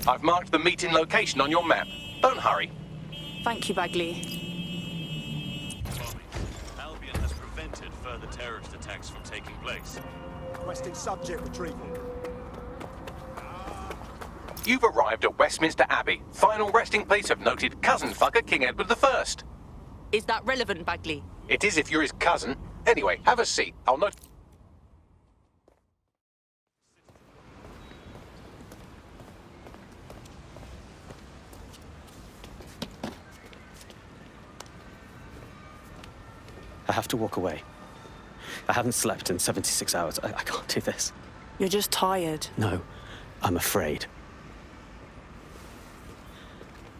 I've marked the meeting location on your map. Don't hurry. Thank you, Bagley. Albion has prevented further terrorist attacks from taking place. Requesting subject retrieval. You've arrived at Westminster Abbey, final resting place of noted cousin fucker King Edward I. Is that relevant, Bagley? It is if you're his cousin. Anyway, have a seat. I'll note. I have to walk away. I haven't slept in 76 hours. I can't do this. You're just tired. No, I'm afraid.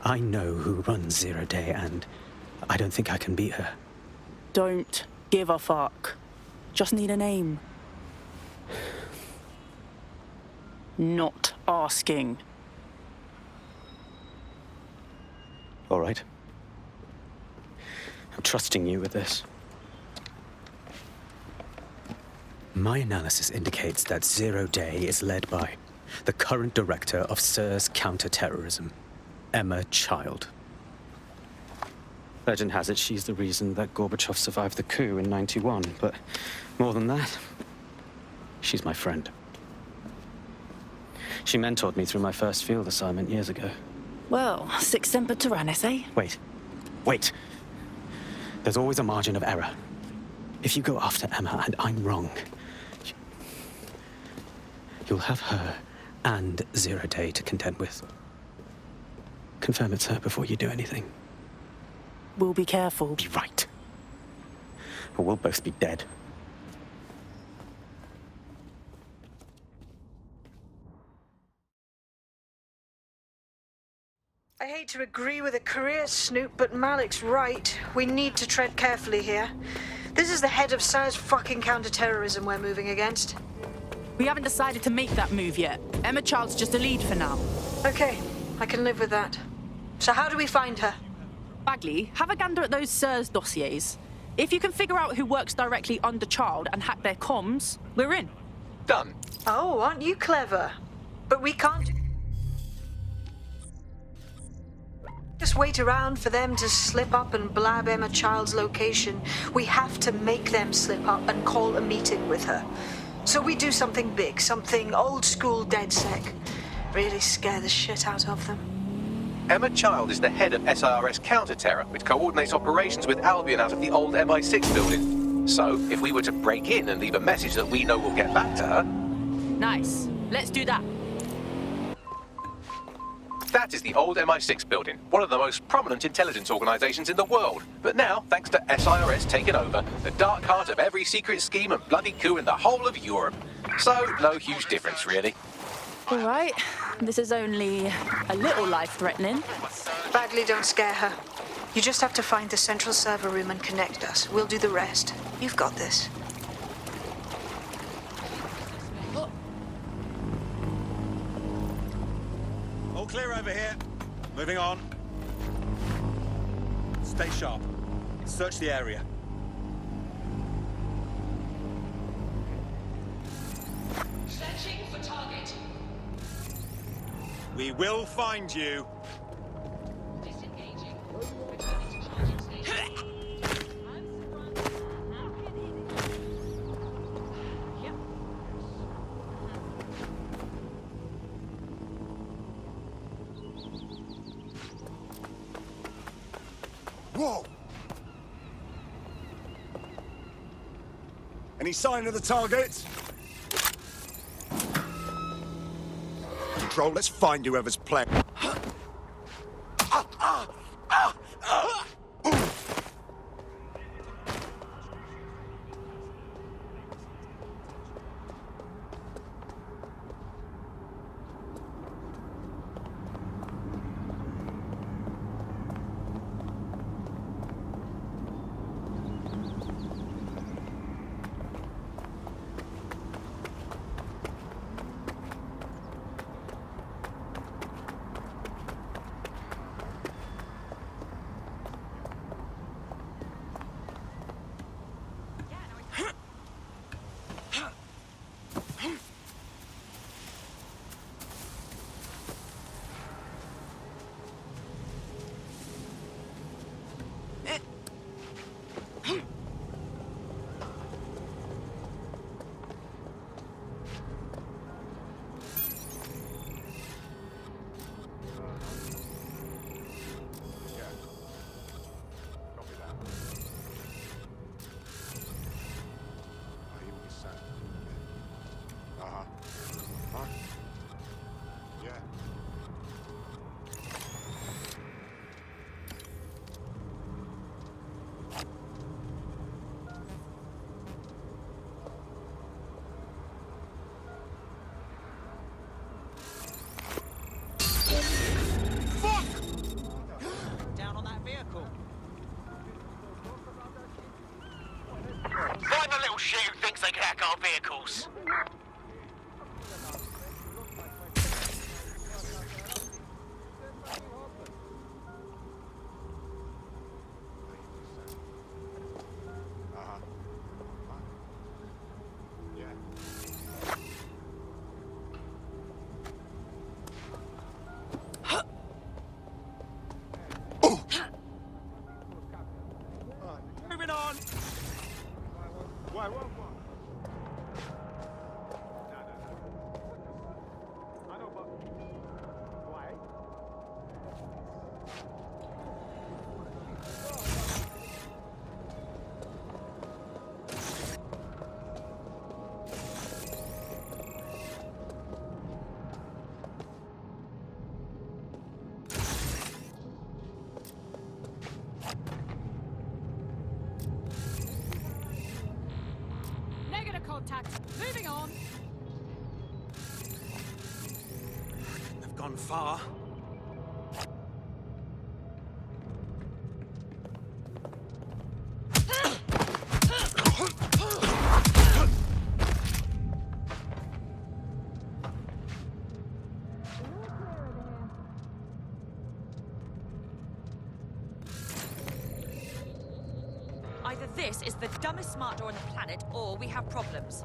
I know who runs Zero Day, and I don't think I can beat her. Don't give a fuck. Just need a name. Not asking. All right. I'm trusting you with this. My analysis indicates that Zero Day is led by the current director of SIR's counter-terrorism, Emma Child. Legend has it she's the reason that Gorbachev survived the coup in '91, but more than that, she's my friend. She mentored me through my first field assignment years ago. Well, sic semper tyrannis, eh? Wait. There's always a margin of error. If you go after Emma and I'm wrong, you'll have her and Zero Day to contend with. Confirm it's her before you do anything. We'll be careful. Be right. Or we'll both be dead. I hate to agree with a career snoop, but Malik's right. We need to tread carefully here. This is the head of SIR's fucking counter-terrorism we're moving against. We haven't decided to make that move yet. Emma Child's just a lead for now. Okay, I can live with that. So how do we find her? Bagley, have a gander at those SIR's dossiers. If you can figure out who works directly under Child and hack their comms, we're in. Done. Oh, aren't you clever? But we can't just wait around for them to slip up and blab Emma Child's location. We have to make them slip up and call a meeting with her. So we do something big, something old school DedSec. Really scare the shit out of them. Emma Child is the head of SIRS counter-terror, which coordinates operations with Albion out of the old MI6 building. So, if we were to break in and leave a message that we know will get back to her... Nice. Let's do that. That is the old MI6 building, one of the most prominent intelligence organizations in the world. But now, thanks to SIRS taking over, the dark heart of every secret scheme and bloody coup in the whole of Europe. So, no huge difference, really. All right. This is only a little life-threatening. Bagley, don't scare her. You just have to find the central server room and connect us. We'll do the rest. You've got this. All clear over here. Moving on. Stay sharp. Search the area. Searching for target. We will find you. Disengaging. Returning to charging station. Yep. Whoa! Any sign of the target? Control, let's find whoever's playing. contact. Moving on. They've gone far. Either this is the dumbest smart door on the planet, or we have problems.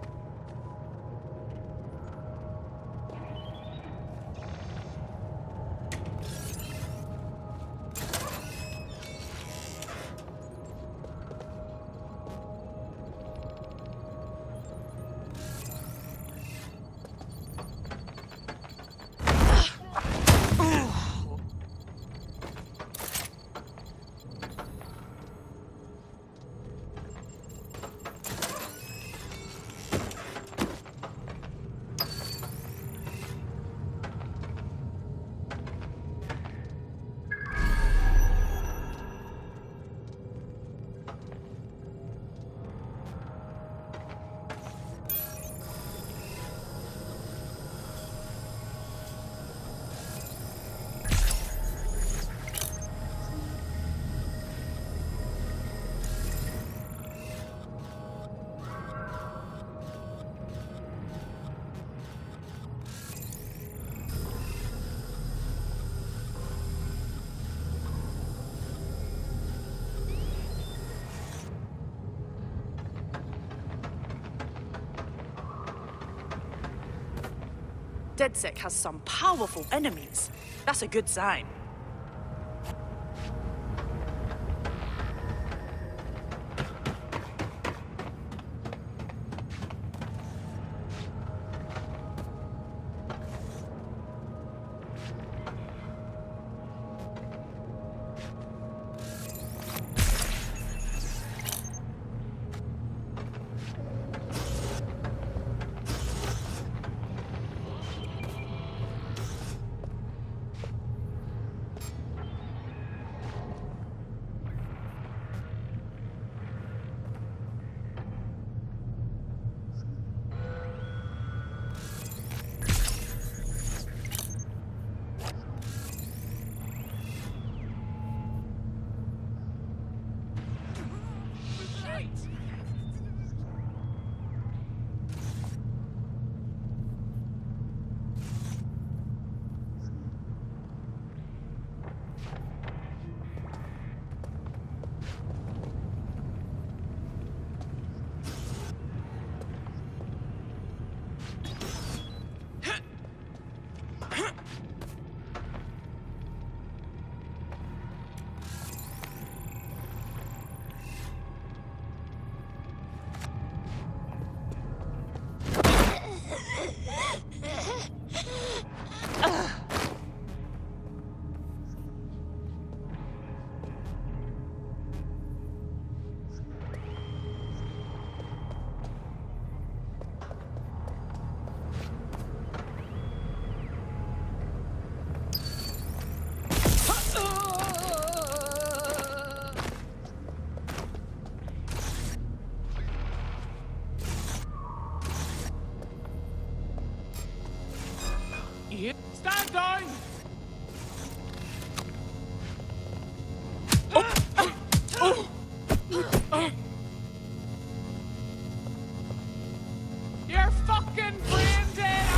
DedSec has some powerful enemies. That's a good sign. Stand down! You're fucking brain dead!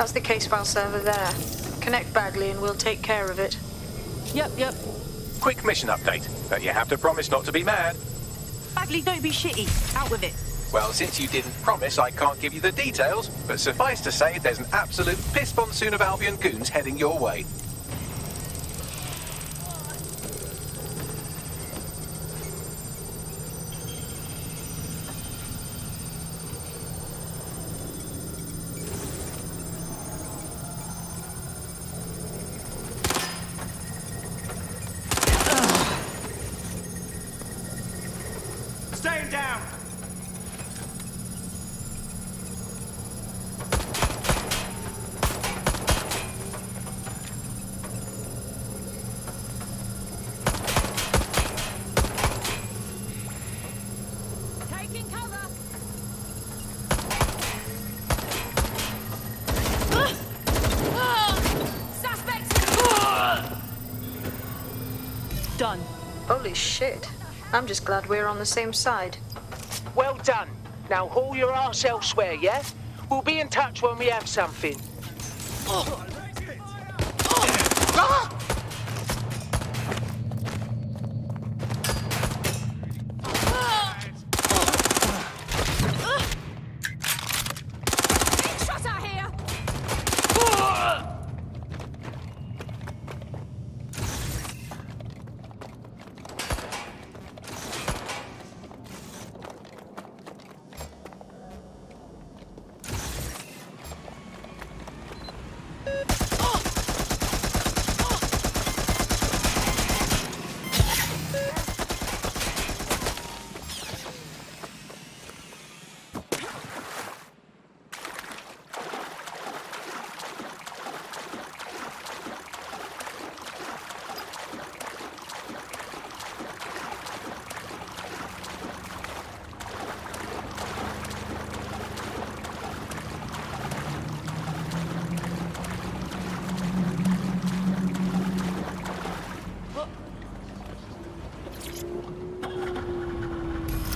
That's the case file server there. Connect Bagley and we'll take care of it. Yep. Quick mission update, but you have to promise not to be mad. Bagley, don't be shitty. Out with it. Well, since you didn't promise, I can't give you the details, but suffice to say there's an absolute piss monsoon of Albion goons heading your way. Staying down! Taking cover. Suspects. Done. Holy shit. I'm just glad we're on the same side. Well done. Now haul your arse elsewhere, yeah? We'll be in touch when we have something. Shut out here.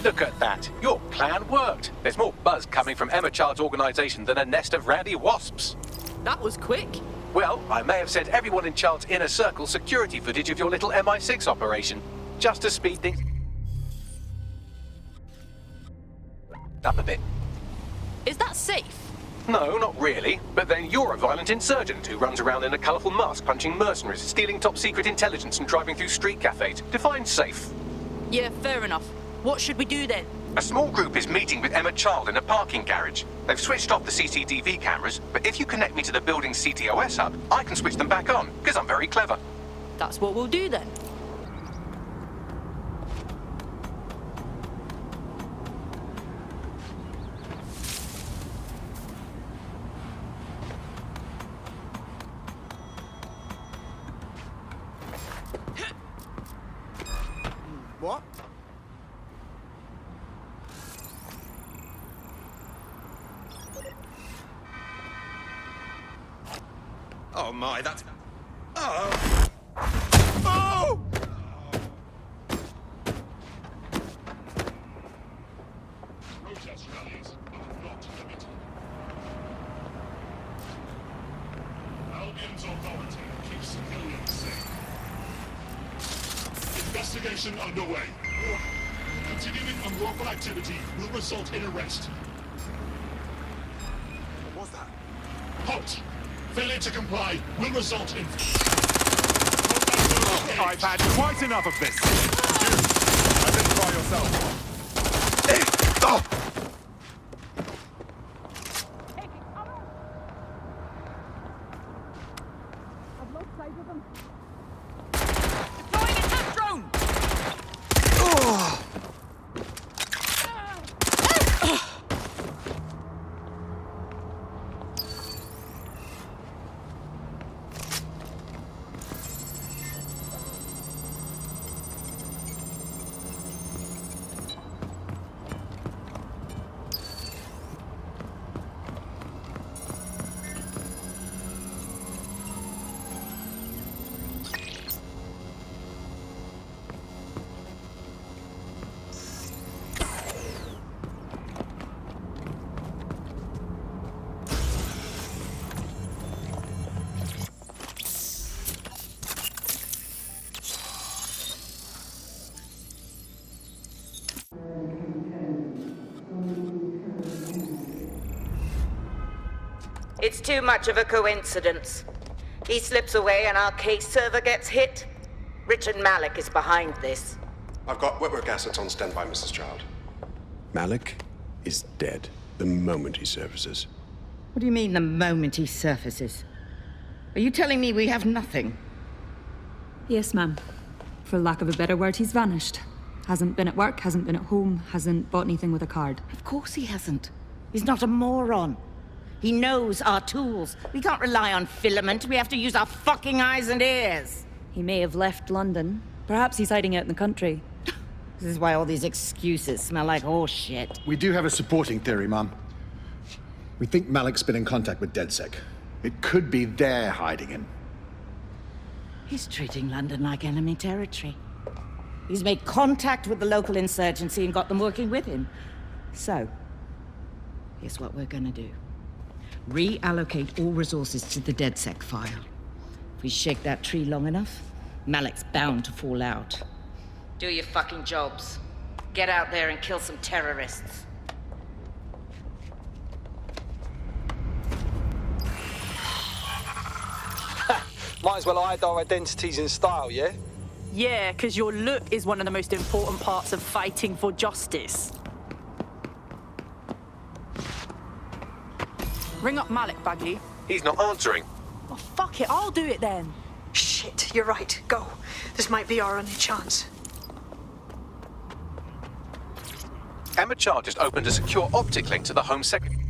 Look at that. Your plan worked. There's more buzz coming from Emma Child's organisation than a nest of randy wasps. That was quick. Well, I may have sent everyone in Child's inner circle security footage of your little MI6 operation, just to speed things up a bit. Is that safe? No, not really. But then you're a violent insurgent who runs around in a colourful mask punching mercenaries, stealing top-secret intelligence and driving through street cafes. Define safe. Yeah, fair enough. What should we do then? A small group is meeting with Emma Child in a parking garage. They've switched off the CCTV cameras, but if you connect me to the building's CTOS hub, I can switch them back on, because I'm very clever. That's what we'll do then. What? Oh my, that's... Oh! Oh! Protest rallies are not permitted. Albion's authority keeps civilians safe. Investigation underway. Continuing unlawful activity will result in arrest. What was that? Halt! Failure to comply will result in... I've had quite enough of this. You, identify yourself. Deploying attack drone. It's too much of a coincidence. He slips away and our case server gets hit. Richard Malik is behind this. I've got wetwork assets on standby, Mrs. Child. Malik is dead the moment he surfaces. What do you mean, the moment he surfaces? Are you telling me we have nothing? Yes, ma'am. For lack of a better word, he's vanished. Hasn't been at work, hasn't been at home, hasn't bought anything with a card. Of course he hasn't. He's not a moron. He knows our tools. We can't rely on filament. We have to use our fucking eyes and ears. He may have left London. Perhaps he's hiding out in the country. This is why all these excuses smell like horse shit. We do have a supporting theory, Mum. We think Malik's been in contact with DedSec. It could be they're hiding him. He's treating London like enemy territory. He's made contact with the local insurgency and got them working with him. So, here's what we're gonna do. Reallocate all resources to the DedSec file. If we shake that tree long enough, Malik's bound to fall out. Do your fucking jobs. Get out there and kill some terrorists. Might as well hide our identities in style, yeah? Yeah, because your look is one of the most important parts of fighting for justice. Ring up Malik, Bagley. He's not answering. Oh, fuck it, I'll do it then. Shit, you're right. Go. This might be our only chance. Emma Child just opened a secure optic link to the Home Secretary.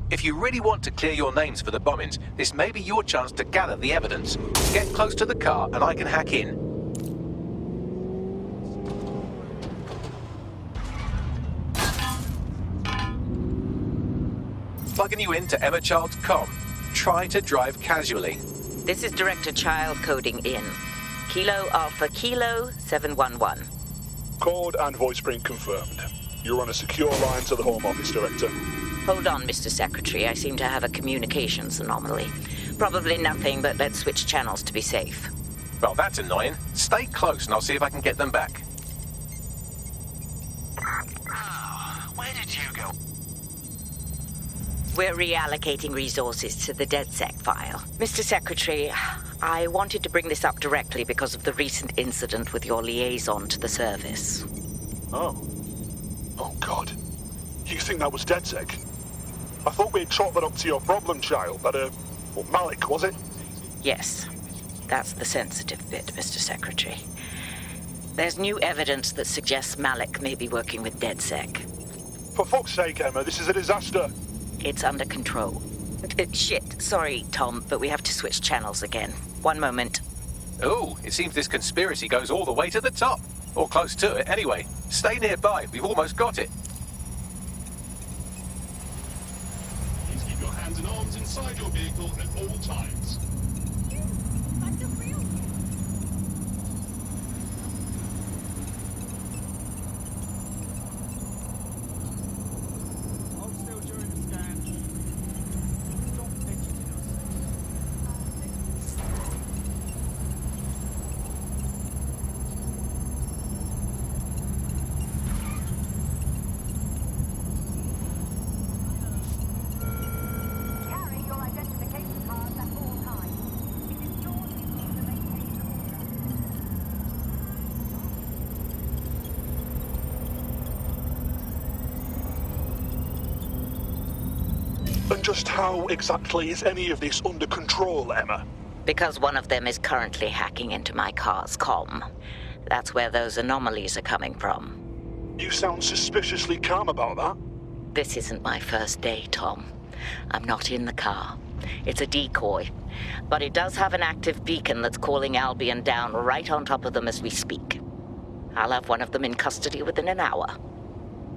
If you really want to clear your names for the bombings, this may be your chance to gather the evidence. Get close to the car and I can hack in. Plugging you into Emma Child's comm. Try to drive casually. This is Director Child coding in. Kilo Alpha Kilo 711. Code and voice print confirmed. You're on a secure line to the Home Office, Director. Hold on, Mr. Secretary. I seem to have a communications anomaly. Probably nothing, but let's switch channels to be safe. Well, that's annoying. Stay close and I'll see if I can get them back. Where did you go? We're reallocating resources to the DedSec file. Mr. Secretary, I wanted to bring this up directly because of the recent incident with your liaison to the service. Oh. Oh, God. You think that was DedSec? I thought we'd chalk that up to your problem child, but, well, Malik, was it? Yes. That's the sensitive bit, Mr. Secretary. There's new evidence that suggests Malik may be working with DedSec. For fuck's sake, Emma, this is a disaster. It's under control. Shit, sorry, Tom, but we have to switch channels again. One moment. Oh, it seems this conspiracy goes all the way to the top. Or close to it, anyway. Stay nearby, we've almost got it. Please keep your hands and arms inside your vehicle at all times. And just how exactly is any of this under control, Emma? Because one of them is currently hacking into my car's comm. That's where those anomalies are coming from. You sound suspiciously calm about that. This isn't my first day, Tom. I'm not in the car. It's a decoy. But it does have an active beacon that's calling Albion down right on top of them as we speak. I'll have one of them in custody within an hour.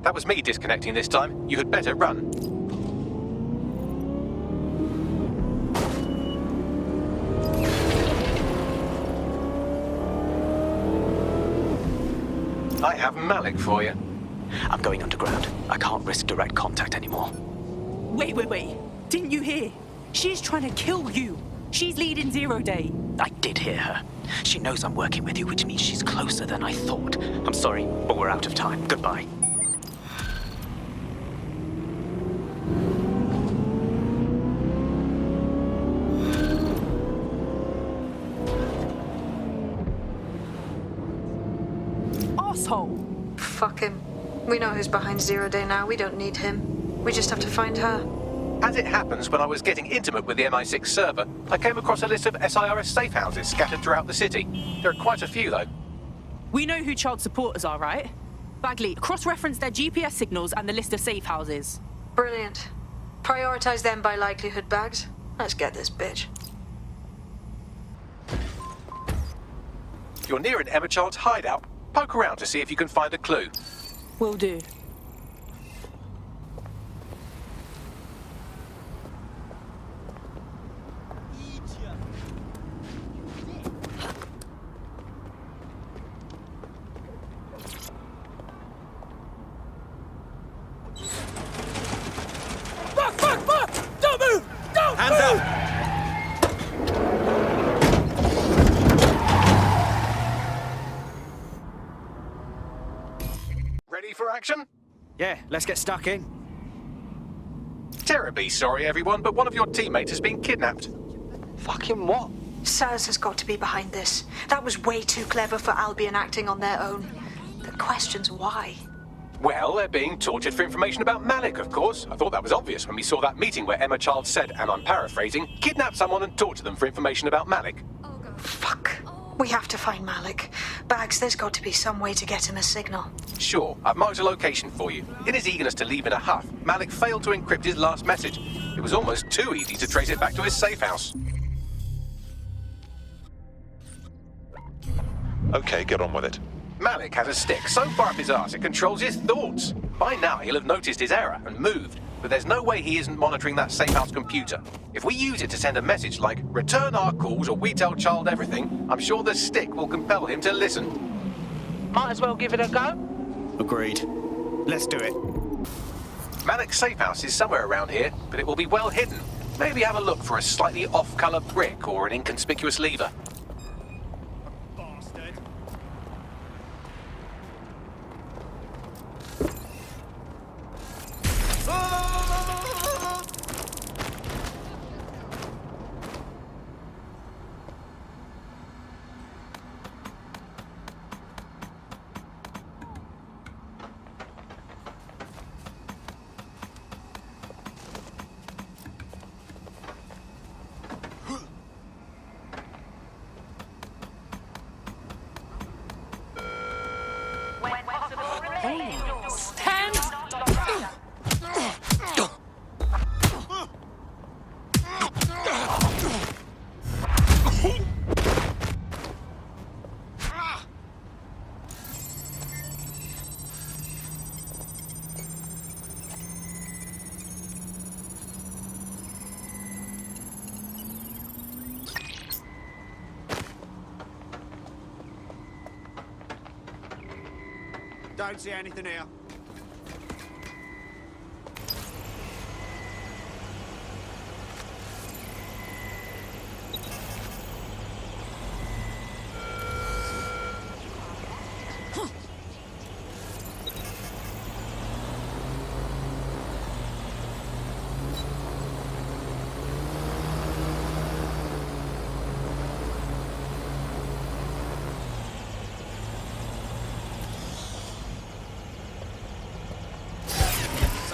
That was me disconnecting this time. You had better run. I have Malik for you. I'm going underground. I can't risk direct contact anymore. Wait. Didn't you hear? She's trying to kill you. She's leading Zero Day. I did hear her. She knows I'm working with you, which means she's closer than I thought. I'm sorry, but we're out of time. Goodbye. asshole. Fuck him. We know who's behind Zero Day now. We don't need him. We just have to find her. As it happens, when I was getting intimate with the MI6 server, I came across a list of SIRS safe houses scattered throughout the city. There are quite a few, though. We know who child supporters are, right? Bagley, cross-reference their GPS signals and the list of safe houses. Brilliant. Prioritize them by likelihood, Bags. Let's get this bitch. You're near an Emma Child's hideout. Poke around to see if you can find a clue. Will do. Fuck! Don't move! Don't Hands move! up! Ready for action? Yeah, let's get stuck in. Terribly sorry, everyone, but one of your teammates has been kidnapped. Fucking what? SIRS has got to be behind this. That was way too clever for Albion acting on their own. The question's why. Well, they're being tortured for information about Malik, of course. I thought that was obvious when we saw that meeting where Emma Child said, and I'm paraphrasing, kidnap someone and torture them for information about Malik. Fuck. We have to find Malik. Bags, there's got to be some way to get him a signal. Sure, I've marked a location for you. In his eagerness to leave in a huff, Malik failed to encrypt his last message. It was almost too easy to trace it back to his safe house. Okay, get on with it. Malik has a stick so far up his arse it controls his thoughts. By now he'll have noticed his error and moved, but there's no way he isn't monitoring that safe house computer. If we use it to send a message like, return our calls or we tell Child everything, I'm sure the stick will compel him to listen. Might as well give it a go. Agreed. Let's do it. Malik's safe house is somewhere around here, but it will be well hidden. Maybe have a look for a slightly off-color brick or an inconspicuous lever. Stand! Don't see anything here.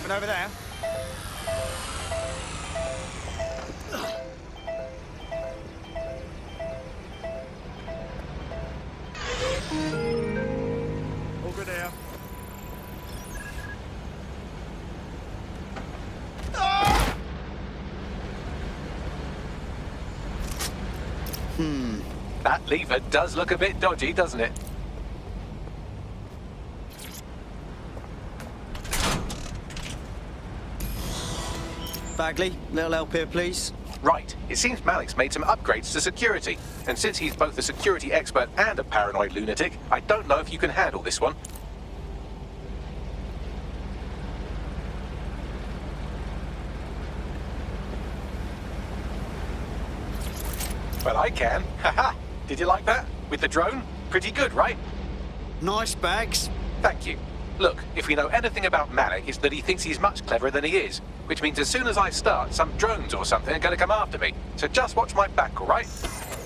Over there. All good here. That lever does look a bit dodgy, doesn't it? Bagley, little help here, please. Right. It seems Malik's made some upgrades to security. And since he's both a security expert and a paranoid lunatic, I don't know if you can handle this one. Well, I can. Haha. Did you like that? With the drone? Pretty good, right? Nice, Bags. Thank you. Look, if we know anything about Malik, it's that he thinks he's much cleverer than he is. Which means as soon as I start, some drones or something are going to come after me. So just watch my back, all right?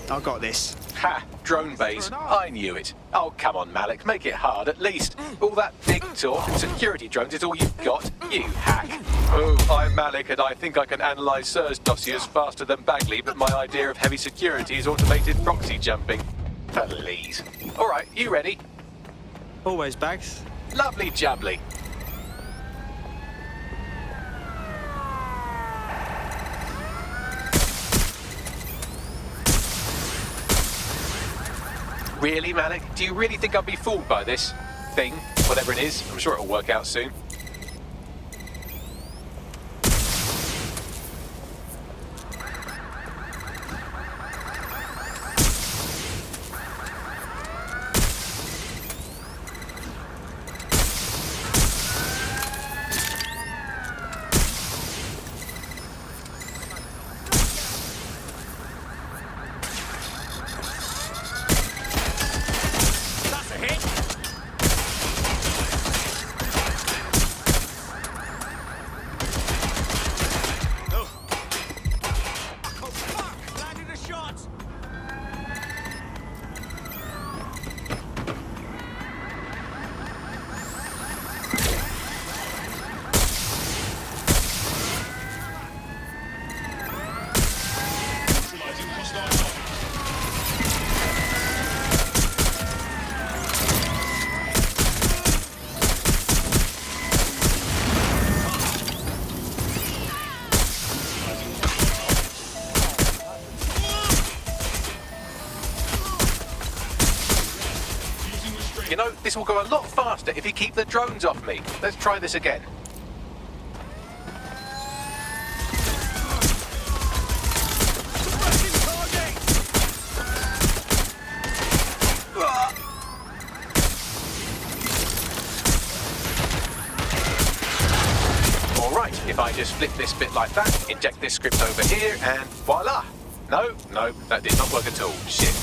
I got this. Ha! Drone bays. I knew it. Oh, come on, Malik. Make it hard, at least. All that big talk and security drones is all you've got. You hack. Oh, I'm Malik, and I think I can analyse SIRS dossiers faster than Bagley, but my idea of heavy security is automated proxy jumping. Please. All right, you ready? Always, Bags. Lovely jubbly. Really, Malik? Do you really think I'll be fooled by this thing? Whatever it is, I'm sure it'll work out soon. You know, this will go a lot faster if you keep the drones off me. Let's try this again. All right, if I just flip this bit like that, inject this script over here, and voila! No, that did not work at all. Shit.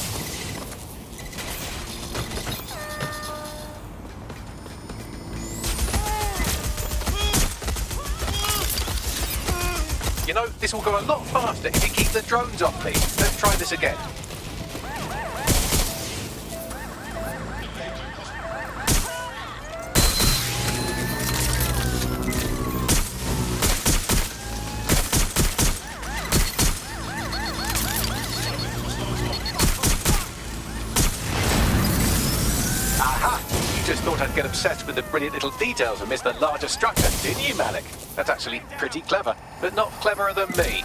You know, this will go a lot faster if you keep the drones off me. Let's try this again. Aha! You just thought I'd get obsessed with the brilliant little details and miss the larger structure, didn't you, Malik? That's actually pretty clever, but not cleverer than me.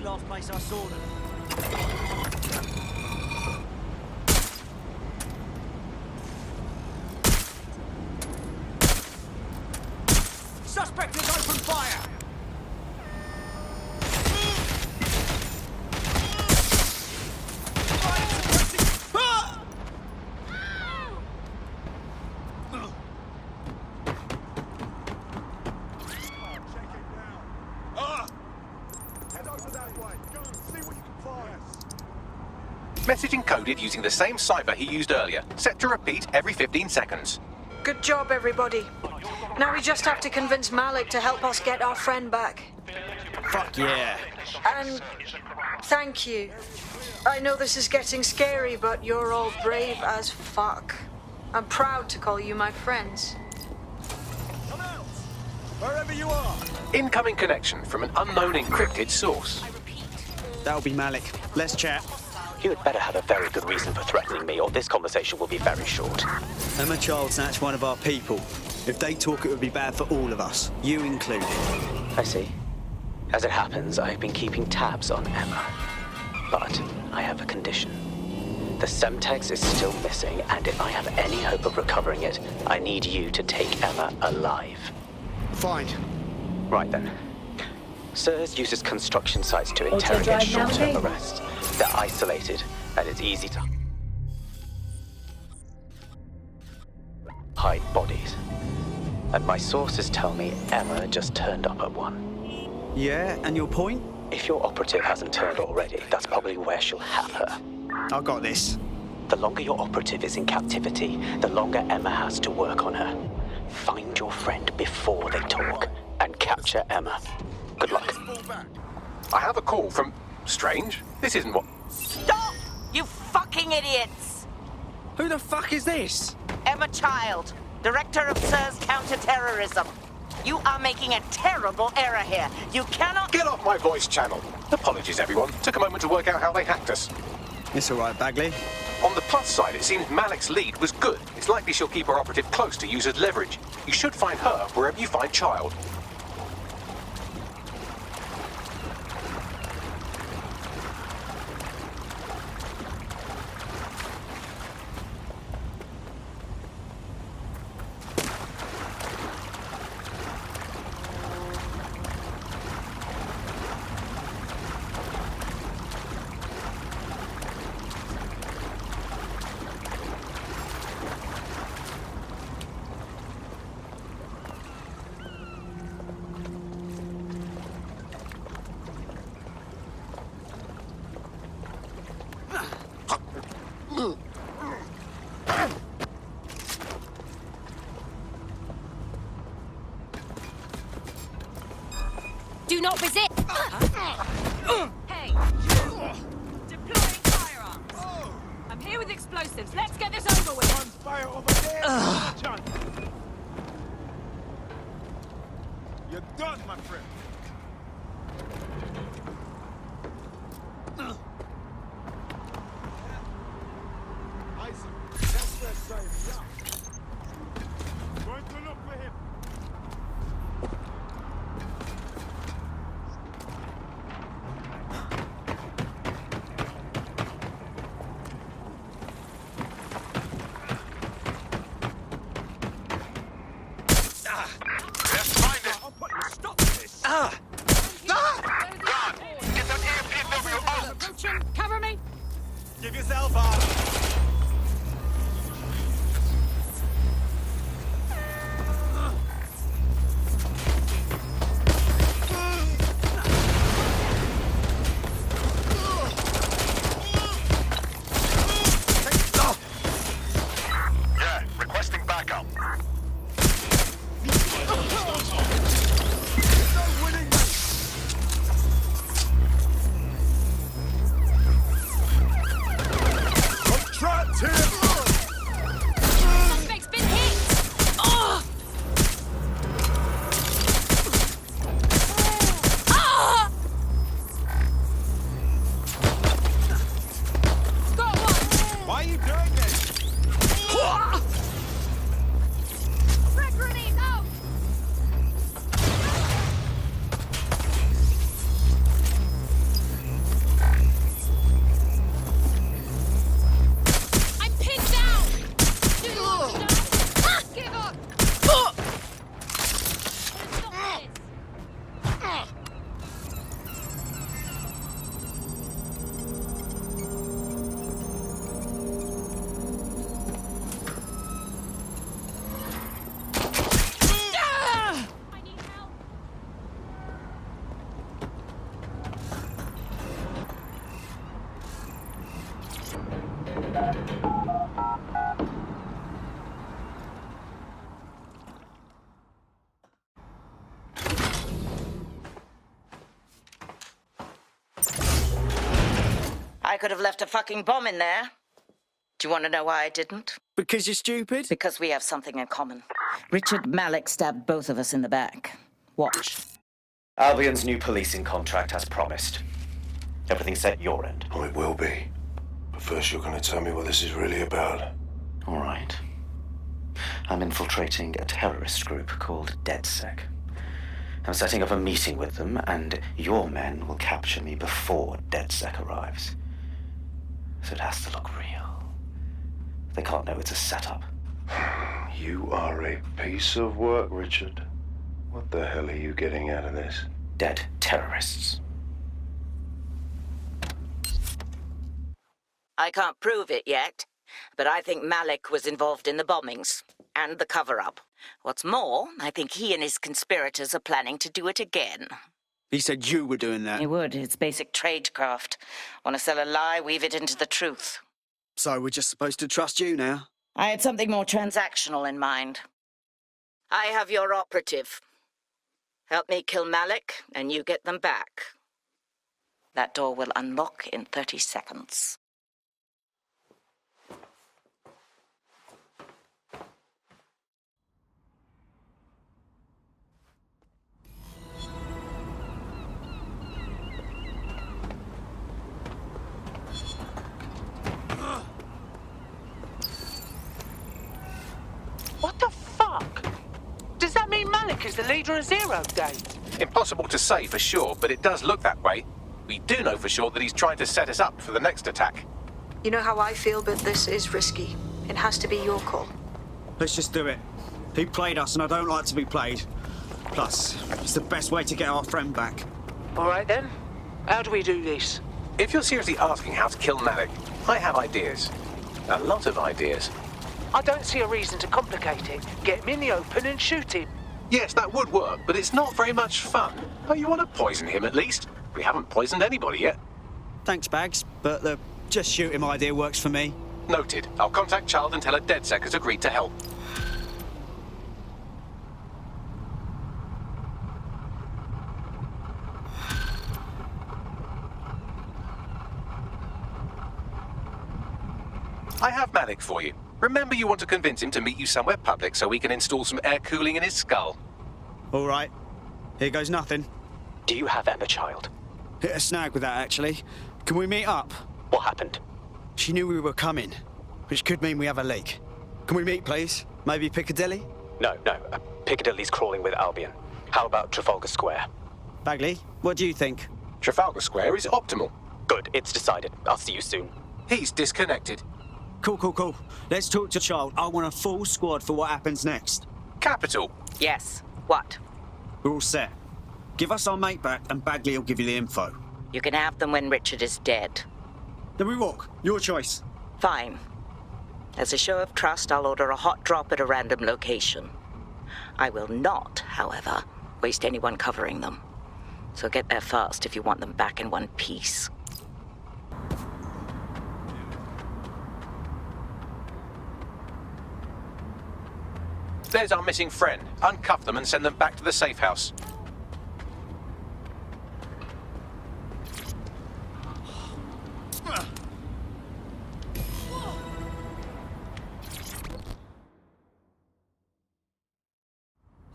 Last place I saw them. Suspect has opened fire! Message encoded using the same cipher he used earlier, set to repeat every 15 seconds. Good job, everybody. Now we just have to convince Malik to help us get our friend back. Fuck yeah. And thank you. I know this is getting scary, but you're all brave as fuck. I'm proud to call you my friends. Wherever you are. Incoming connection from an unknown encrypted source. That'll be Malik. Let's chat. You had better have a very good reason for threatening me, or this conversation will be very short. Emma Child snatched one of our people. If they talk, it would be bad for all of us, you included. I see. As it happens, I've been keeping tabs on Emma. But I have a condition. The Semtex is still missing, and if I have any hope of recovering it, I need you to take Emma alive. Fine. Right then. SIRS uses construction sites to interrogate short-term arrests. They're isolated, and it's easy to hide bodies. And my sources tell me Emma just turned up at one. Yeah, and your point? If your operative hasn't turned already, that's probably where she'll have her. I got this. The longer your operative is in captivity, the longer Emma has to work on her. Find your friend before they talk, and capture Emma. Good luck. I have a call from... Strange. This isn't what... Stop! You fucking idiots! Who the fuck is this? Emma Child, Director of SIRS Counter-Terrorism. You are making a terrible error here. You cannot... Get off my voice channel. Apologies, everyone. Took a moment to work out how they hacked us. It's all right, Bagley. On the plus side, it seems Malik's lead was good. It's likely she'll keep her operative close to use as leverage. You should find her wherever you find Child. Do not resist! Hey! Deploying firearms! I'm here with explosives. Let's get this over with! On fire over there! John! You're done, my friend! Isaac, that's their side. Going to look for him. Let's find it! I'll put a stop to this! God! Get that EMPW out! Approaching! Cover me! Give yourself up! Yeah, requesting backup. Trapped here! Suspect's been hit! Oh! Ah! Got one! Why are you doing this? Frag grenade out! I'm pinned down! Do you understand? Give up! Stop this! Ah! I need help! I could have left a fucking bomb in there. Do you want to know why I didn't? Because you're stupid? Because we have something in common. Richard Malik stabbed both of us in the back. Watch. Albion's new policing contract as promised. Everything set your end. Oh, it will be. First, you're going to tell me what this is really about. All right. I'm infiltrating a terrorist group called DedSec. I'm setting up a meeting with them, and your men will capture me before DedSec arrives. So it has to look real. They can't know it's a setup. You are a piece of work, Richard. What the hell are you getting out of this? Dead terrorists. I can't prove it yet, but I think Malik was involved in the bombings and the cover-up. What's more, I think he and his conspirators are planning to do it again. He said you were doing that. He would. It's basic tradecraft. Want to sell a lie, weave it into the truth. So we're just supposed to trust you now? I had something more transactional in mind. I have your operative. Help me kill Malik, and you get them back. That door will unlock in 30 seconds. What the fuck? Does that mean Malik is the leader of Zero Day? Impossible to say for sure, but it does look that way. We do know for sure that he's trying to set us up for the next attack. You know how I feel, but this is risky. It has to be your call. Let's just do it. He played us, and I don't like to be played. Plus, it's the best way to get our friend back. All right then. How do we do this? If you're seriously asking how to kill Malik, I have ideas. A lot of ideas. I don't see a reason to complicate it. Get him in the open and shoot him. Yes, that would work, but it's not very much fun. Oh, you want to poison him at least? We haven't poisoned anybody yet. Thanks, Bags, but the just shoot him idea works for me. Noted. I'll contact Child and tell her DedSec has agreed to help. I have Malik for you. Remember, you want to convince him to meet you somewhere public so we can install some air cooling in his skull. All right. Here goes nothing. Do you have Emma, Child? Hit a snag with that, actually. Can we meet up? What happened? She knew we were coming, which could mean we have a leak. Can we meet, please? Maybe Piccadilly? No. Piccadilly's crawling with Albion. How about Trafalgar Square? Bagley, what do you think? Trafalgar Square is optimal. Good, it's decided. I'll see you soon. He's disconnected. Cool. Let's talk to Child. I want a full squad for what happens next. Capital. Yes. What? We're all set. Give us our mate back, and Bagley will give you the info. You can have them when Richard is dead. Then we walk. Your choice. Fine. As a show of trust, I'll order a hot drop at a random location. I will not, however, waste anyone covering them. So get there fast if you want them back in one piece. There's our missing friend. Uncuff them and send them back to the safe house.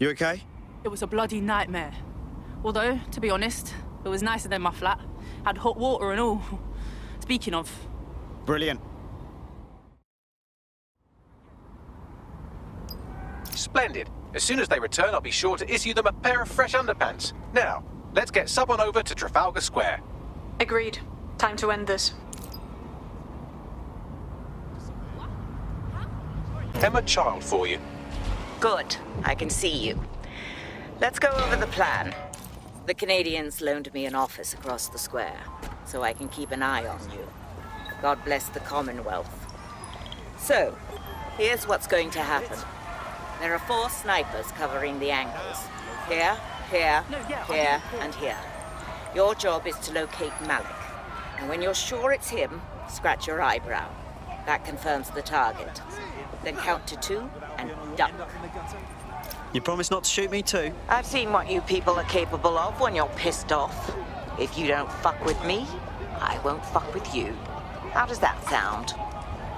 You okay? It was a bloody nightmare. Although, to be honest, it was nicer than my flat. Had hot water and all. Speaking of... Brilliant. Splendid. As soon as they return, I'll be sure to issue them a pair of fresh underpants. Now, let's get sub on over to Trafalgar Square. Agreed. Time to end this. Emma Child for you. Good. I can see you. Let's go over the plan. The Canadians loaned me an office across the square, so I can keep an eye on you. God bless the Commonwealth. So, here's what's going to happen. There are 4 snipers covering the angles. Here, and here. Your job is to locate Malik. And when you're sure it's him, scratch your eyebrow. That confirms the target. Then count to 2 and duck. You promise not to shoot me too? I've seen what you people are capable of when you're pissed off. If you don't fuck with me, I won't fuck with you. How does that sound?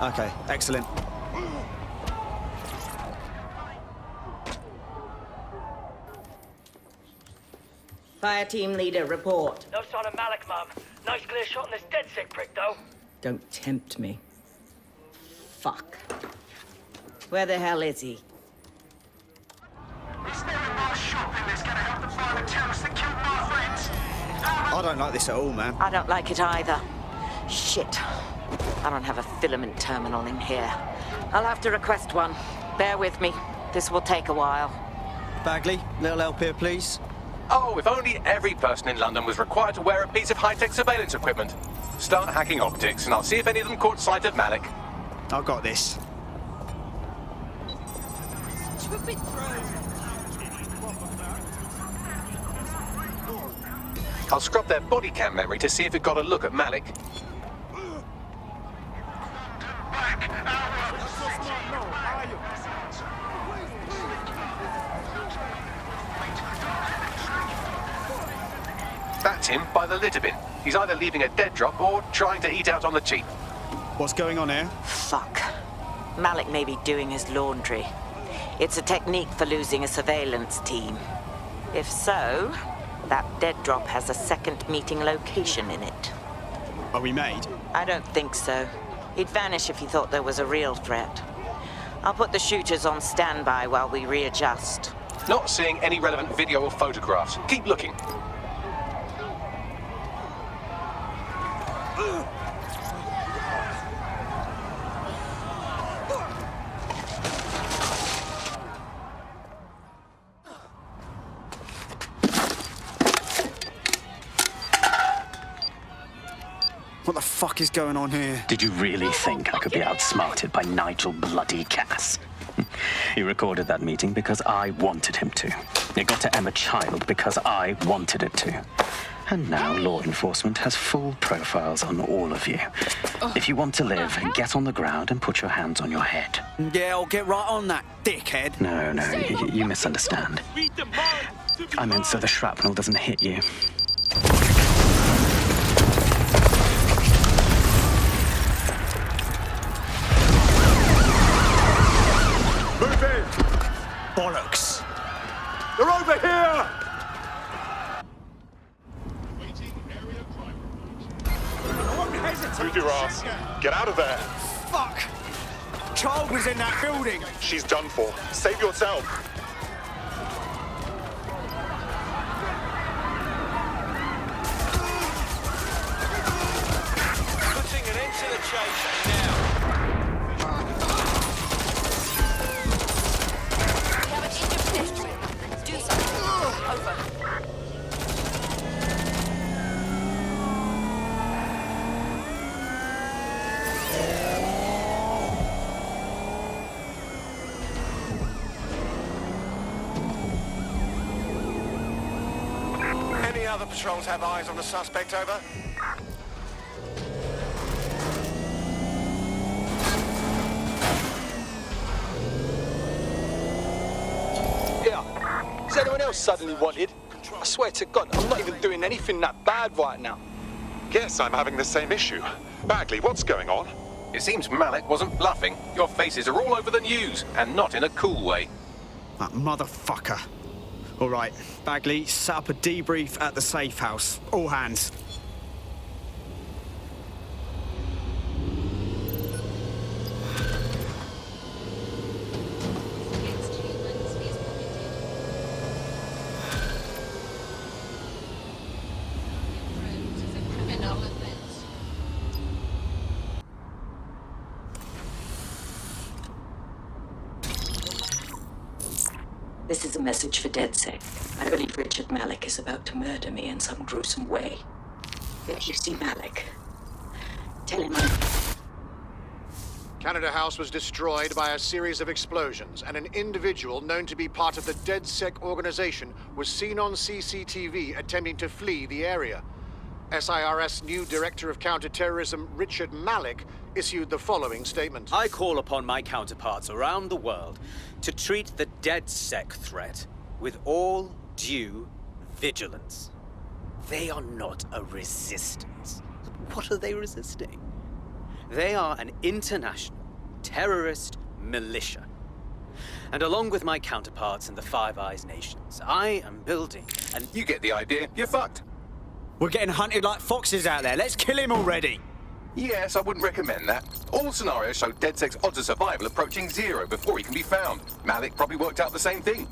Okay, excellent. Fire team leader, report. No sign of Malik, Mum. Nice clear shot on this DedSec prick, though. Don't tempt me. Fuck. Where the hell is he? I don't like this at all, man. I don't like it either. Shit. I don't have a filament terminal in here. I'll have to request one. Bear with me. This will take a while. Bagley, little help here, please. Oh, if only every person in London was required to wear a piece of high-tech surveillance equipment. Start hacking optics, and I'll see if any of them caught sight of Malik. I've got this. Stupid throw. I'll scrub their body cam memory to see if it got a look at Malik. That's him by the litter bin. He's either leaving a dead drop or trying to eat out on the cheap. What's going on here? Fuck. Malik may be doing his laundry. It's a technique for losing a surveillance team. If so, that dead drop has a second meeting location in it. Are we made? I don't think so. He'd vanish if he thought there was a real threat. I'll put the shooters on standby while we readjust. Not seeing any relevant video or photographs. Keep looking. What the fuck is going on here? Did you really think I could be outsmarted by Nigel bloody Cass? He recorded that meeting because I wanted him to. It got to Emma Child because I wanted it to. And now law enforcement has full profiles on all of you. If you want to live, get on the ground and put your hands on your head. Yeah, I'll get right on that, dickhead. No, you misunderstand. I meant so the shrapnel doesn't hit you. Move in! Bollocks. They're over here! Move your ass. Get out of there. Fuck! Child was in that building. She's done for. Save yourself. Putting an end to the chase now. We have an injured pedestrian. Do something. Over. Any other patrols have eyes on the suspect, over? Yeah. Is anyone else suddenly wanted? I swear to God, I'm not even doing anything that bad right now. Guess I'm having the same issue. Bagley, what's going on? It seems Malik wasn't bluffing. Your faces are all over the news, and not in a cool way. That motherfucker. All right, Bagley, set up a debrief at the safe house. All hands. This is a message for DedSec. I believe Richard Malik is about to murder me in some gruesome way. If you see Malik, tell him Canada House was destroyed by a series of explosions, and an individual known to be part of the DedSec organization was seen on CCTV attempting to flee the area. SIRS new Director of Counterterrorism Richard Malik issued the following statement. I call upon my counterparts around the world to treat the DedSec threat with all due vigilance. They are not a resistance. What are they resisting? They are an international terrorist militia. And along with my counterparts in the Five Eyes nations, I am building an... You get the idea. You're fucked. We're getting hunted like foxes out there. Let's kill him already. Yes, I wouldn't recommend that. All scenarios show DedSec's odds of survival approaching 0 before he can be found. Malik probably worked out the same thing.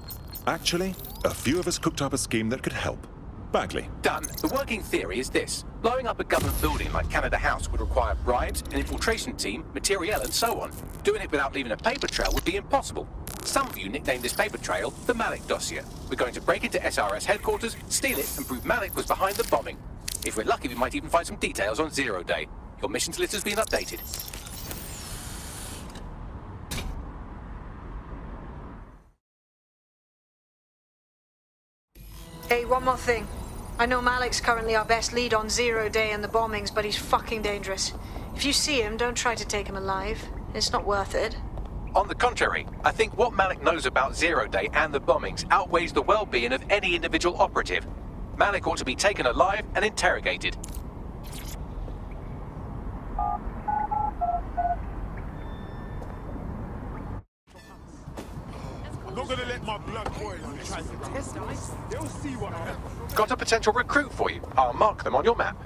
Actually, a few of us cooked up a scheme that could help. Bagley. Done. The working theory is this. Blowing up a government building like Canada House would require bribes, an infiltration team, materiel, and so on. Doing it without leaving a paper trail would be impossible. Some of you nicknamed this paper trail the Malik dossier. We're going to break into SRS headquarters, steal it, and prove Malik was behind the bombing. If we're lucky, we might even find some details on Zero Day. Your missions list has been updated. Hey, one more thing. I know Malik's currently our best lead on Zero Day and the bombings, but he's fucking dangerous. If you see him, don't try to take him alive. It's not worth it. On the contrary, I think what Malik knows about Zero Day and the bombings outweighs the well-being of any individual operative. Malik ought to be taken alive and interrogated. I'm not gonna let my blood boil when they try to test us. They'll see what happens. Got a potential recruit for you. I'll mark them on your map.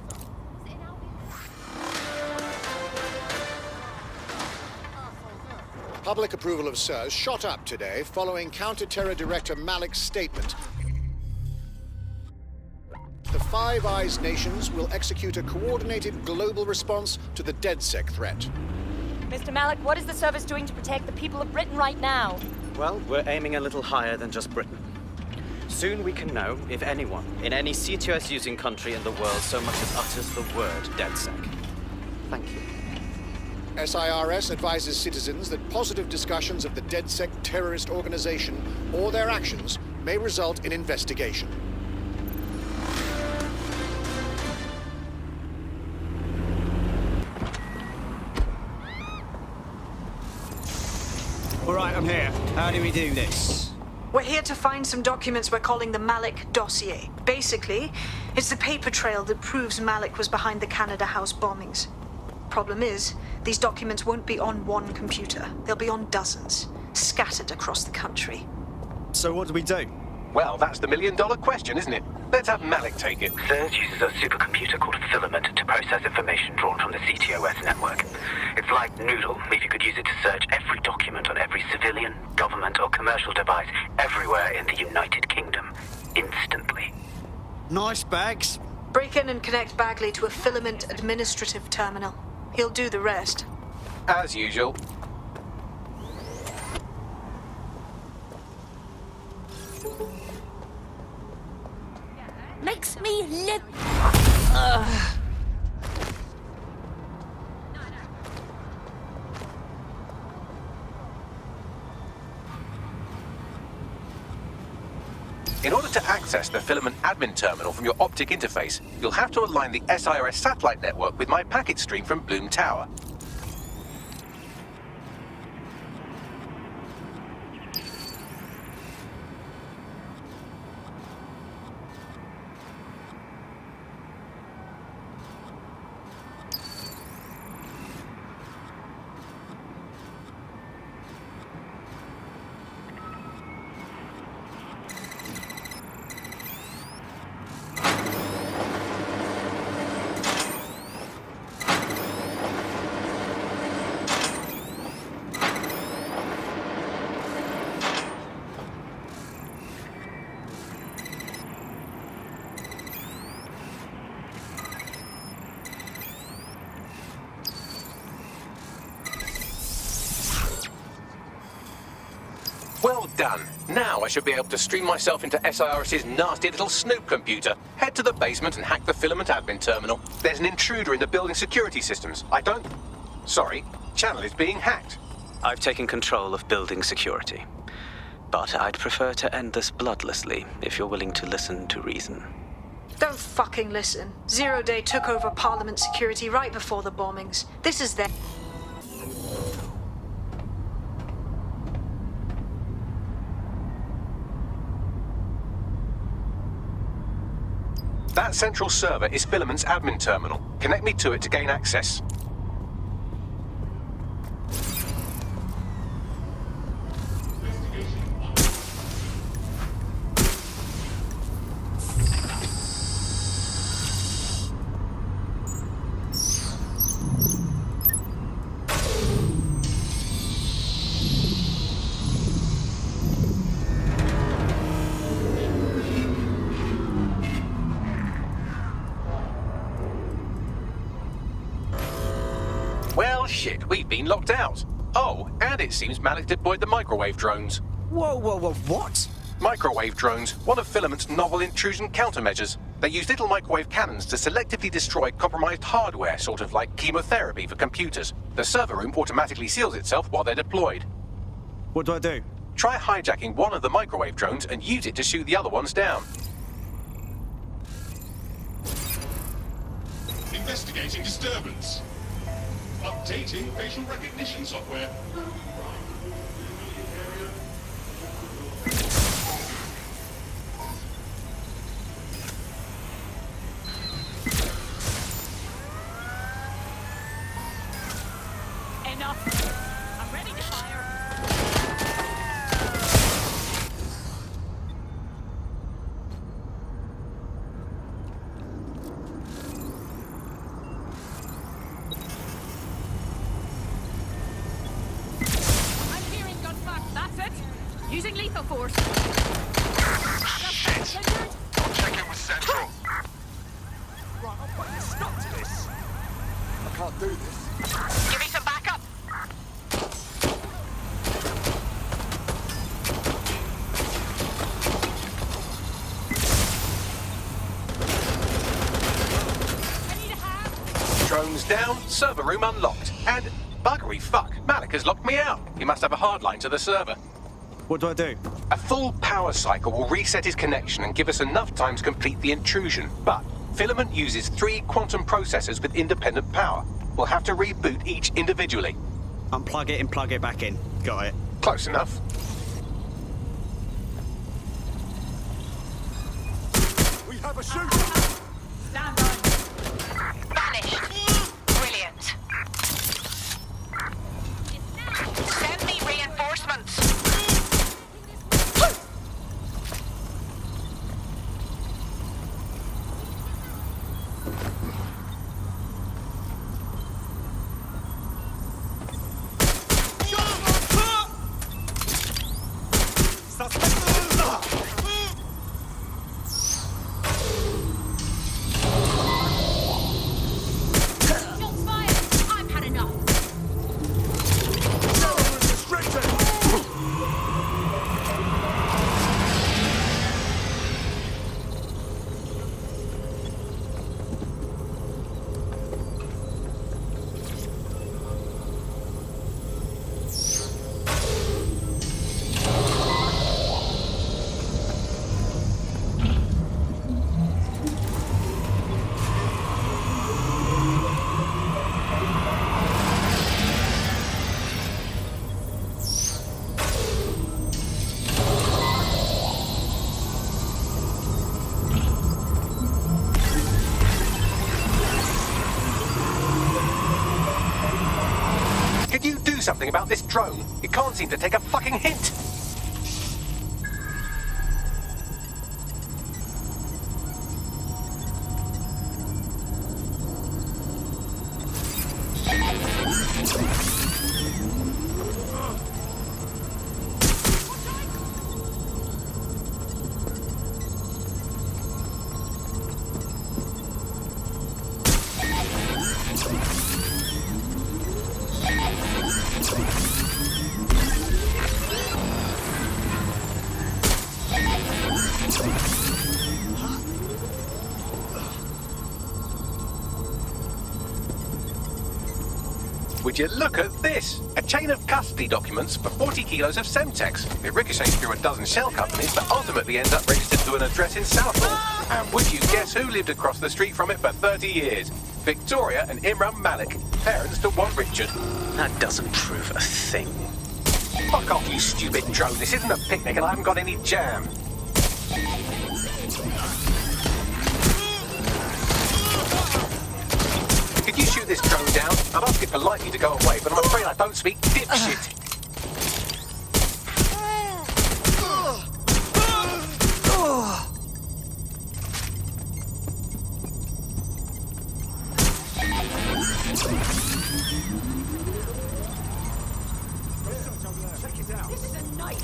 Public approval of SIRS shot up today following Counter-Terror Director Malik's statement. The Five Eyes nations will execute a coordinated global response to the DedSec threat. Mr. Malik, what is the service doing to protect the people of Britain right now? Well, we're aiming a little higher than just Britain. Soon we can know if anyone in any CTOS-using country in the world so much as utters the word DedSec. Thank you. SIRS advises citizens that positive discussions of the DedSec terrorist organization or their actions may result in investigation. All right, I'm here. How do we do this? We're here to find some documents we're calling the Malik dossier. Basically, it's the paper trail that proves Malik was behind the Canada House bombings. Problem is, these documents won't be on one computer. They'll be on dozens, scattered across the country. So what do we do? Well, that's the million-dollar question, isn't it? Let's have Malik take it. SIRS uses a supercomputer called Filament to process information drawn from the CTOS network. It's like Noodle, if you could use it to search every document on every civilian, government, or commercial device everywhere in the United Kingdom, instantly. Nice bags. Break in and connect Bagley to a Filament administrative terminal. He'll do the rest. As usual. Makes me live. In order to access the Filament admin terminal from your optic interface, you'll have to align the SIRS satellite network with my packet stream from Bloom Tower. Well done. Now I should be able to stream myself into SIRS's nasty little snoop computer. Head to the basement and hack the Filament admin terminal. There's an intruder in the building security systems. Sorry, channel is being hacked. I've taken control of building security. But I'd prefer to end this bloodlessly, if you're willing to listen to reason. Don't fucking listen. Zero Day took over Parliament security right before the bombings. This is their... That central server is Filament's admin terminal. Connect me to it to gain access. we've been locked out. Oh, and it seems Malik deployed the microwave drones. Whoa, what? Microwave drones, one of Filament's novel intrusion countermeasures. They use little microwave cannons to selectively destroy compromised hardware, sort of like chemotherapy for computers. The server room automatically seals itself while they're deployed. What do I do? Try hijacking one of the microwave drones and use it to shoot the other ones down. Investigating disturbance. Updating facial recognition software. Enough. I'm ready to fire. I'm hearing gunfire. That's it. Using lethal force. Shit! I'll check in with Central. Right, I'll put a stop to this. I can't do this. Give me some backup. Drones down, server room unlocked, and buggery fuck, Malik has locked me out. He must have a hardline to the server. What do I do? A full power cycle will reset his connection and give us enough time to complete the intrusion, but Filament uses 3 quantum processors with independent power. We'll have to reboot each individually. Unplug it and plug it back in. Got it. Close enough. We have a shooter! Stand by. Vanished. Brilliant. Send me reinforcements. Shots fired. I've had enough. Could you do something about this drone? It can't seem to take a fucking hint. Would you look at this? A chain of custody documents for 40 kilos of Semtex. It ricochets through a dozen shell companies, but ultimately ends up registered to an address in Southall. And would you guess who lived across the street from it for 30 years? Victoria and Imran Malik, parents to one Richard. That doesn't prove a thing. Fuck off, you stupid drone. This isn't a picnic and I haven't got any jam. Could you shoot this drone down? I'd ask it politely to go away, but I'm afraid I don't speak dipshit.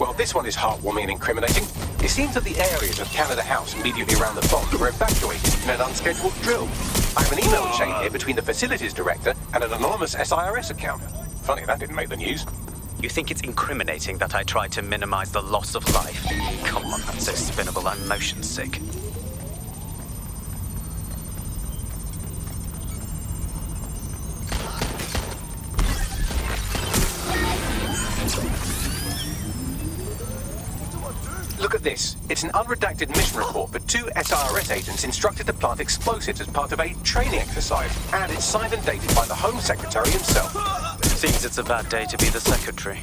Well, this one is heartwarming and incriminating. It seems that the areas of Canada House immediately around the bomb were evacuated in an unscheduled drill. I have an email chain here between the facilities director and an anonymous SIRS account. Funny that didn't make the news. You think it's incriminating that I tried to minimize the loss of life? Come on, that's so spinnable, I'm motion sick. Look at this. It's an unredacted mission report for 2 SIRS agents instructed to plant explosives as part of a training exercise. And it's signed and dated by the Home Secretary himself. Seems it's a bad day to be the secretary.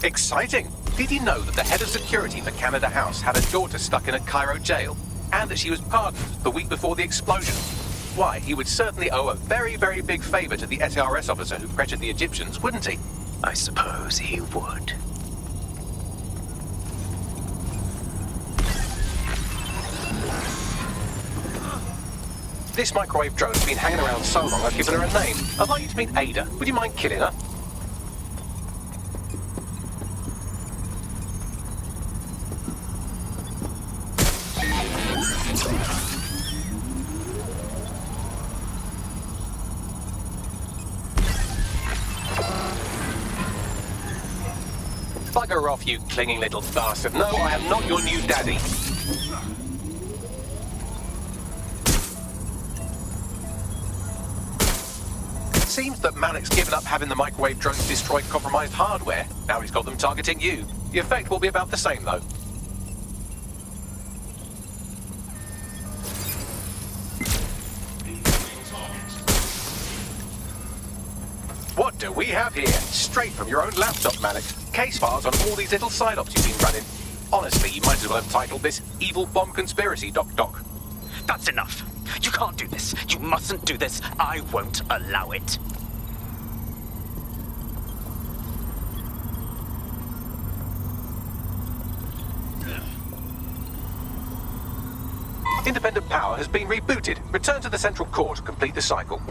Exciting! Did you know that the head of security for Canada House had a daughter stuck in a Cairo jail? And that she was pardoned the week before the explosion? Why, he would certainly owe a very, very big favor to the SRS officer who pressured the Egyptians, wouldn't he? I suppose he would. This microwave drone's been hanging around so long I've given her a name. I'd like you to meet Ada. Would you mind killing her? Bugger off, you clinging little bastard. No, I am not your new daddy. Seems that Malik's given up having the microwave drones destroy compromised hardware. Now he's got them targeting you. The effect will be about the same, though. What do we have here? Straight from your own laptop, Malik. Case files on all these little side ops you've been running. Honestly, you might as well have titled this Evil Bomb Conspiracy, Doc. That's enough. You can't do this. You mustn't do this. I won't allow it. Independent power has been rebooted. Return to the central core to complete the cycle.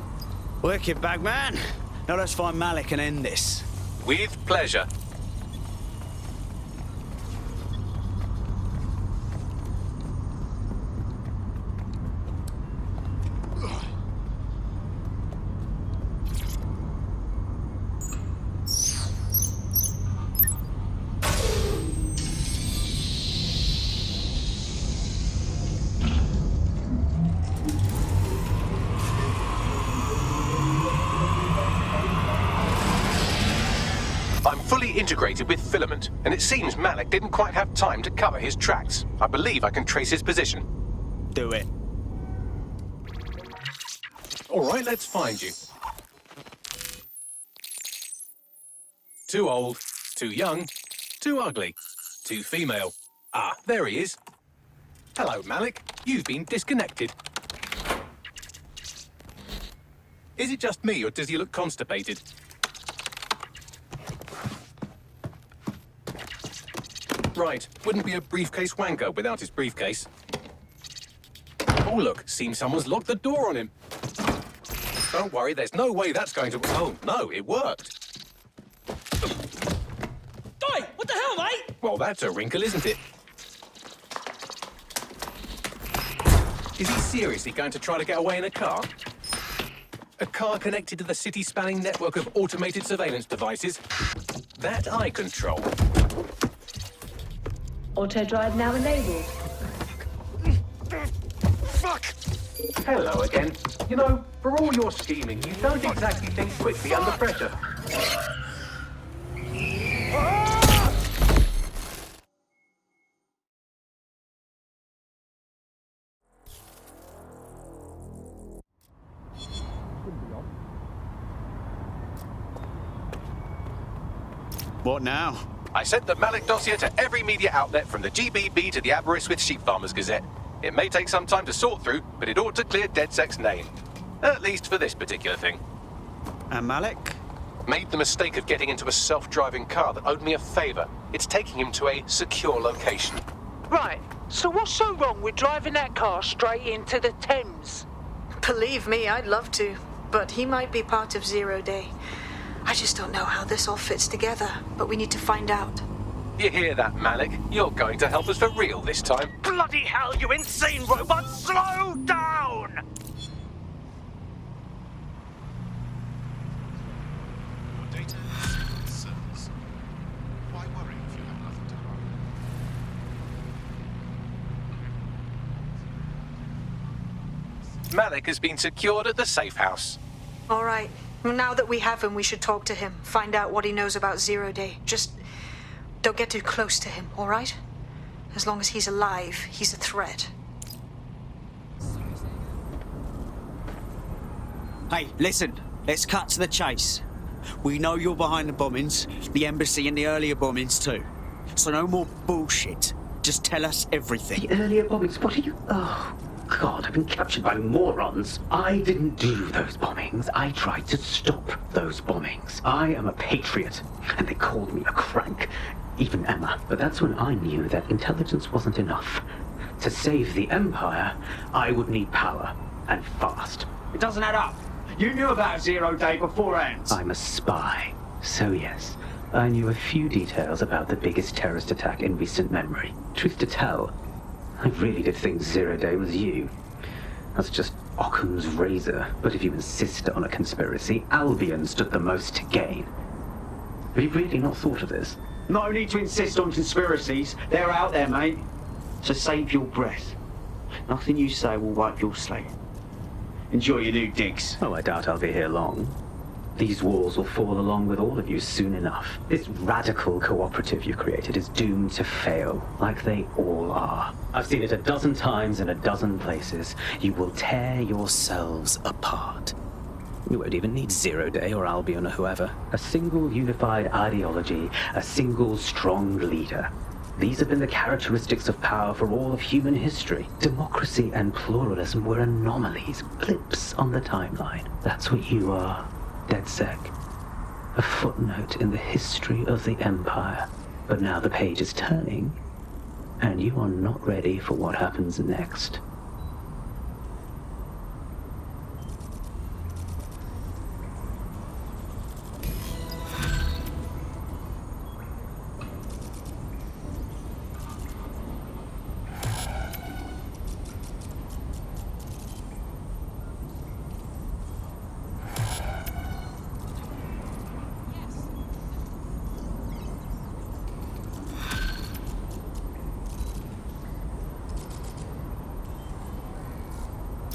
Wicked, Bagman. Now let's find Malik and end this. With pleasure. Integrated with filament, and it seems Malik didn't quite have time to cover his tracks. I believe I can trace his position. Do it. All right, let's find you. Too old, too young, too ugly, too female. Ah, there he is. Hello, Malik. You've been disconnected. Is it just me, or does he look constipated? Right, wouldn't be a briefcase wanker without his briefcase. Oh look, seems someone's locked the door on him. Don't worry, there's no way that's going to... Oh, no, it worked. Oi, what the hell, mate? Well, that's a wrinkle, isn't it? Is he seriously going to try to get away in a car? A car connected to the city-spanning network of automated surveillance devices? That I control. Auto drive now enabled. Fuck! Hello again. You know, for all your scheming, you don't exactly think quickly under pressure. What now? I sent the Malik dossier to every media outlet from the GBB to the Aberystwyth Sheep Farmers Gazette. It may take some time to sort through, but it ought to clear DedSec's name. At least for this particular thing. And Malik? Made the mistake of getting into a self-driving car that owed me a favor. It's taking him to a secure location. Right, so what's so wrong with driving that car straight into the Thames? Believe me, I'd love to, but he might be part of Zero Day. I just don't know how this all fits together, but we need to find out. You hear that, Malik? You're going to help us for real this time. Bloody hell, you insane robot! Slow down! Data servers. Why worry if you have nothing to hide? Malik has been secured at the safe house. All right. Now that we have him, we should talk to him. Find out what he knows about Zero Day. Just don't get too close to him, all right? As long as he's alive, he's a threat. Hey, listen. Let's cut to the chase. We know you're behind the bombings, the embassy and the earlier bombings too. So no more bullshit. Just tell us everything. The earlier bombings? What are you... Oh, God, I've been captured by morons. I didn't do those bombings. I tried to stop those bombings. I am a patriot, and they called me a crank. Even Emma. But that's when I knew that intelligence wasn't enough. To save the Empire, I would need power, and fast. It doesn't add up. You knew about Zero Day beforehand. I'm a spy. So yes, I knew a few details about the biggest terrorist attack in recent memory. Truth to tell, I really did think Zero Day was you. That's just Occam's razor. But if you insist on a conspiracy, Albion stood the most to gain. Have you really not thought of this? No need to insist on conspiracies. They're out there, mate. So save your breath. Nothing you say will wipe your slate. Enjoy your new digs. Oh, I doubt I'll be here long. These walls will fall along with all of you soon enough. This radical cooperative you created is doomed to fail, like they all are. I've seen it a dozen times in a dozen places. You will tear yourselves apart. You won't even need Zero Day or Albion or whoever. A single unified ideology, a single strong leader. These have been the characteristics of power for all of human history. Democracy and pluralism were anomalies, blips on the timeline. That's what you are, DedSec. A footnote in the history of the Empire. But now the page is turning, and you are not ready for what happens next.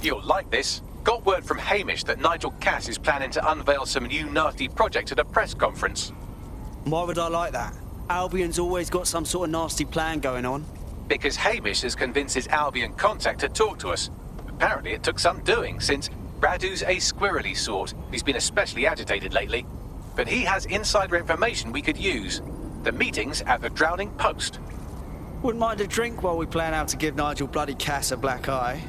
You'll like this. Got word from Hamish that Nigel Cass is planning to unveil some new nasty project at a press conference. Why would I like that? Albion's always got some sort of nasty plan going on. Because Hamish has convinced his Albion contact to talk to us. Apparently it took some doing, since Radu's a squirrely sort. He's been especially agitated lately. But he has insider information we could use. The meeting's at the Drowning Post. Wouldn't mind a drink while we plan how to give Nigel bloody Cass a black eye.